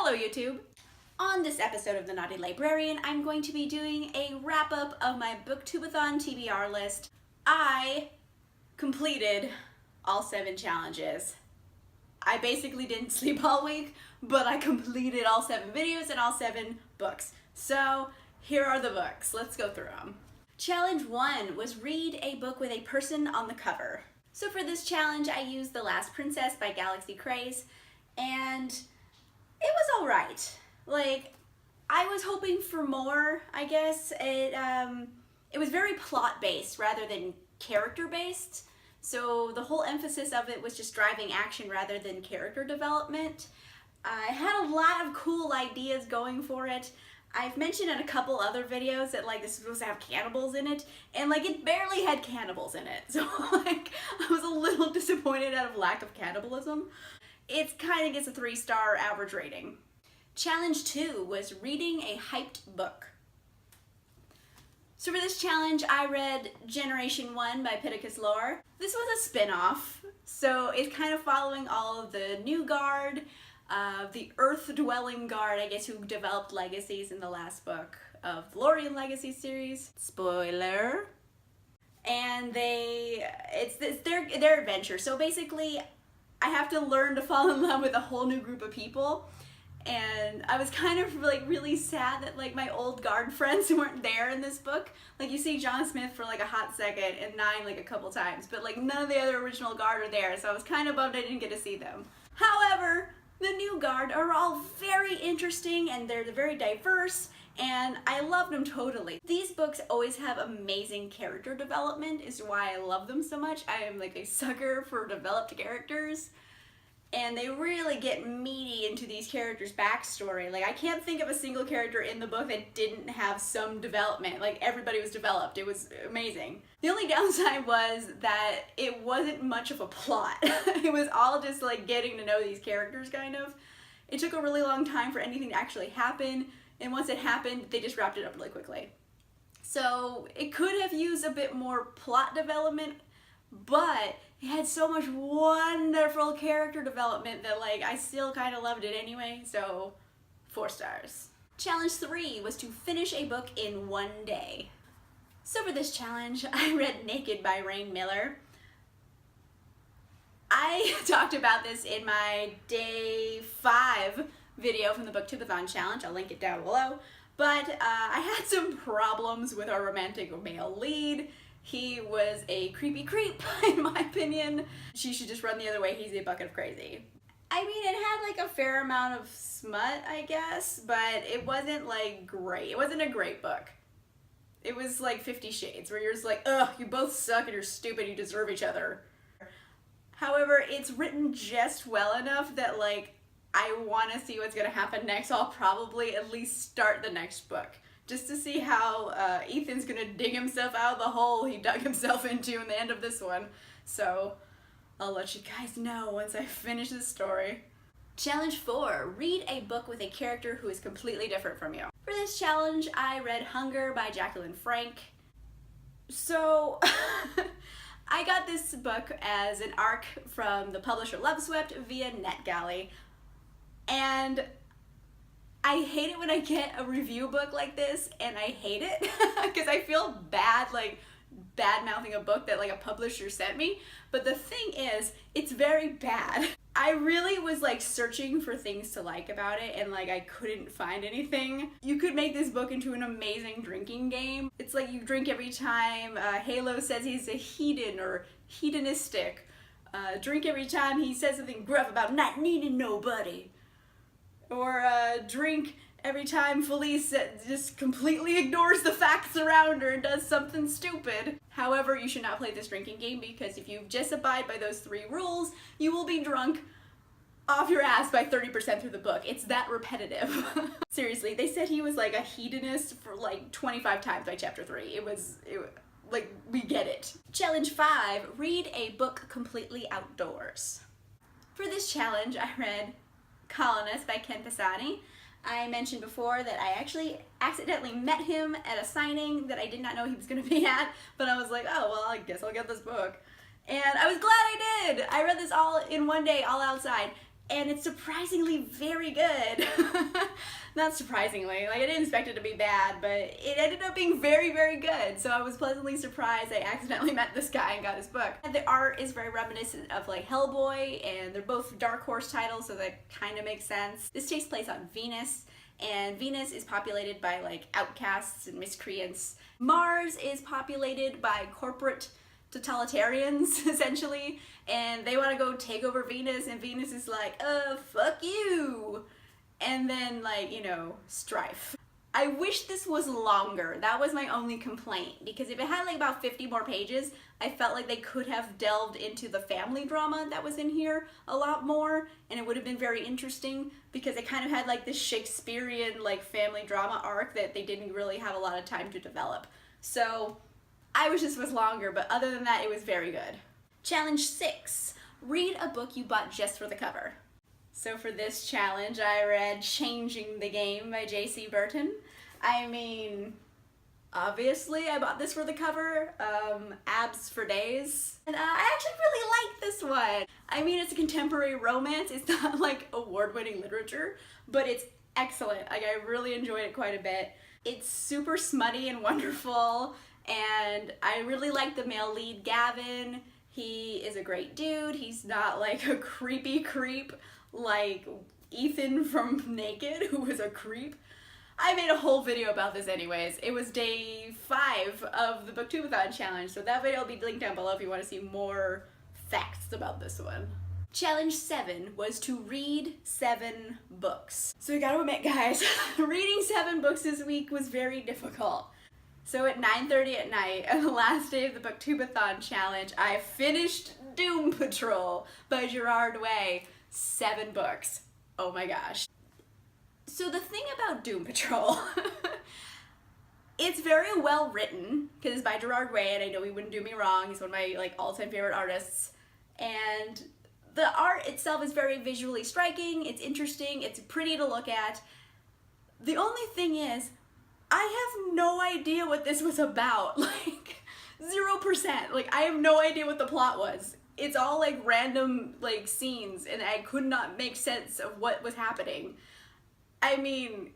Hello YouTube! On this episode of The Naughty Librarian, I'm going to be doing a wrap-up of my BookTube-A-Thon TBR list. I completed all 7 challenges. I basically didn't sleep all week, but I completed all 7 videos and all 7 books. So here are the books. Let's go through them. Challenge 1 was read a book with a person on the cover. So for this challenge, I used The Last Princess by Galaxy Craze, and it was alright. Like, I was hoping for more, I guess. It was very plot-based rather than character-based. So the whole emphasis of it was just driving action rather than character development. I had a lot of cool ideas going for it. I've mentioned in a couple other videos that like this was supposed to have cannibals in it, and like it barely had cannibals in it. So like I was a little disappointed out of lack of cannibalism. It kind of gets a 3-star average rating. Challenge 2 was reading a hyped book. So for this challenge, I read Generation 1 by Pittacus Lore. This was a spin-off, so it's kind of following all of the new guard, the Earth-dwelling guard, I guess, who developed Legacies in the last book of the Lorien Legacy series. Spoiler. And it's their adventure. So basically, I have to learn to fall in love with a whole new group of people. And I was kind of like really sad that like my old guard friends weren't there in this book. Like you see John Smith for like a hot second and Nine like a couple times, but like none of the other original guard are there, so I was kind of bummed I didn't get to see them. However, the new guard are all very interesting and they're very diverse, and I loved them totally. These books always have amazing character development, is why I love them so much. I am like a sucker for developed characters. And they really get meaty into these characters' backstory. Like, I can't think of a single character in the book that didn't have some development. Like, everybody was developed. It was amazing. The only downside was that it wasn't much of a plot. It was all just, like, getting to know these characters, kind of. It took a really long time for anything to actually happen, and once it happened, they just wrapped it up really quickly. So, it could have used a bit more plot development, but it had so much wonderful character development that like I still kind of loved it anyway, so 4 stars. Challenge 3 was to finish a book in 1 day. So for this challenge, I read Naked by Rain Miller. I talked about this in my day 5 video from the BookTube-A-Thon challenge. I'll link it down below. But I had some problems with our romantic male lead. He was a creepy creep, in my opinion. She should just run the other way. He's a bucket of crazy. I mean, it had like a fair amount of smut, I guess, but it wasn't like great. It wasn't a great book. It was like 50 Shades, where you're just like, ugh, you both suck and you're stupid, you deserve each other. However, it's written just well enough that like, I want to see what's gonna happen next. I'll probably at least start the next book, just to see how Ethan's gonna dig himself out of the hole he dug himself into in the end of this one. So I'll let you guys know once I finish this story. Challenge 4, read a book with a character who is completely different from you. For this challenge, I read Hunger by Jacqueline Frank. So I got this book as an ARC from the publisher Loveswept via NetGalley, and I hate it when I get a review book like this, and I hate it because I feel bad, like bad-mouthing a book that like a publisher sent me. But the thing is, it's very bad. I really was like searching for things to like about it, and like I couldn't find anything. You could make this book into an amazing drinking game. It's like you drink every time Halo says he's a hedon or hedonistic. Drink every time he says something gruff about not needing nobody. Or drink every time Felice just completely ignores the facts around her and does something stupid. However, you should not play this drinking game, because if you just abide by those 3 rules, you will be drunk off your ass by 30% through the book. It's that repetitive. Seriously, they said he was like a hedonist for like 25 times by chapter 3. Like, we get it. Challenge 5, read a book completely outdoors. For this challenge, I read Colonist by Ken Pisani. I mentioned before that I actually accidentally met him at a signing that I did not know he was going to be at, but I was like, oh, well, I guess I'll get this book. And I was glad I did! I read this all in 1 day, all outside. and it's surprisingly very good. Not surprisingly, like I didn't expect it to be bad, but it ended up being very, very good. So I was pleasantly surprised I accidentally met this guy and got his book. And the art is very reminiscent of like Hellboy, and they're both Dark Horse titles, so that kind of makes sense. This takes place on Venus, and Venus is populated by like outcasts and miscreants. Mars is populated by corporate totalitarians, essentially, and they want to go take over Venus, and Venus is like, fuck you. And then, like, you know, strife. I wish this was longer. That was my only complaint, because if it had like about 50 more pages, I felt like they could have delved into the family drama that was in here a lot more, and it would have been very interesting, because it kind of had like this Shakespearean like family drama arc that they didn't really have a lot of time to develop. So I wish this was longer, but other than that, it was very good. Challenge 6. Read a book you bought just for the cover. So for this challenge, I read Changing the Game by J.C. Burton. I mean, obviously I bought this for the cover, Abs for Days. And I actually really like this one. I mean, it's a contemporary romance. It's not like award-winning literature, but it's excellent. Like, I really enjoyed it quite a bit. It's super smutty and wonderful, and I really like the male lead, Gavin. He is a great dude. He's not like a creepy creep like Ethan from Naked, who was a creep. I made a whole video about this anyways. It was day 5 of the BookTube-A-Thon challenge, so that video will be linked down below if you want to see more facts about this one. Challenge 7 was to read 7 books. So I gotta admit, guys, reading 7 books this week was very difficult. So at 9:30 at night, on the last day of the BookTube-A-Thon challenge, I finished Doom Patrol by Gerard Way. 7 books. Oh my gosh. So the thing about Doom Patrol, it's very well written, because it's by Gerard Way, and I know he wouldn't do me wrong. He's one of my like all-time favorite artists. And the art itself is very visually striking, it's interesting, it's pretty to look at. The only thing is, I have no idea what this was about. Like, 0%. Like, I have no idea what the plot was. It's all like random like scenes, and I could not make sense of what was happening. I mean,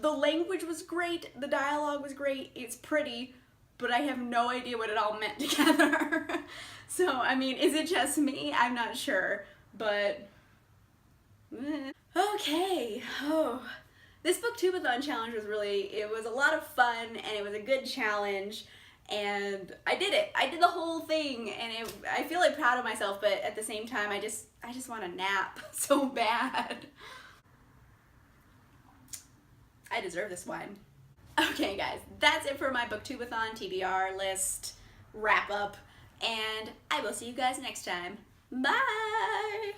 the language was great, the dialogue was great, it's pretty, but I have no idea what it all meant together. So, I mean, is it just me? I'm not sure, but okay. Oh, this BookTube-A-Thon challenge was it was a lot of fun, and it was a good challenge. And I did it. I did the whole thing, and I feel like proud of myself, but at the same time, I just want a nap so bad. I deserve this one. Okay, guys, that's it for my BookTube-A-Thon TBR list wrap up, and I will see you guys next time. Bye!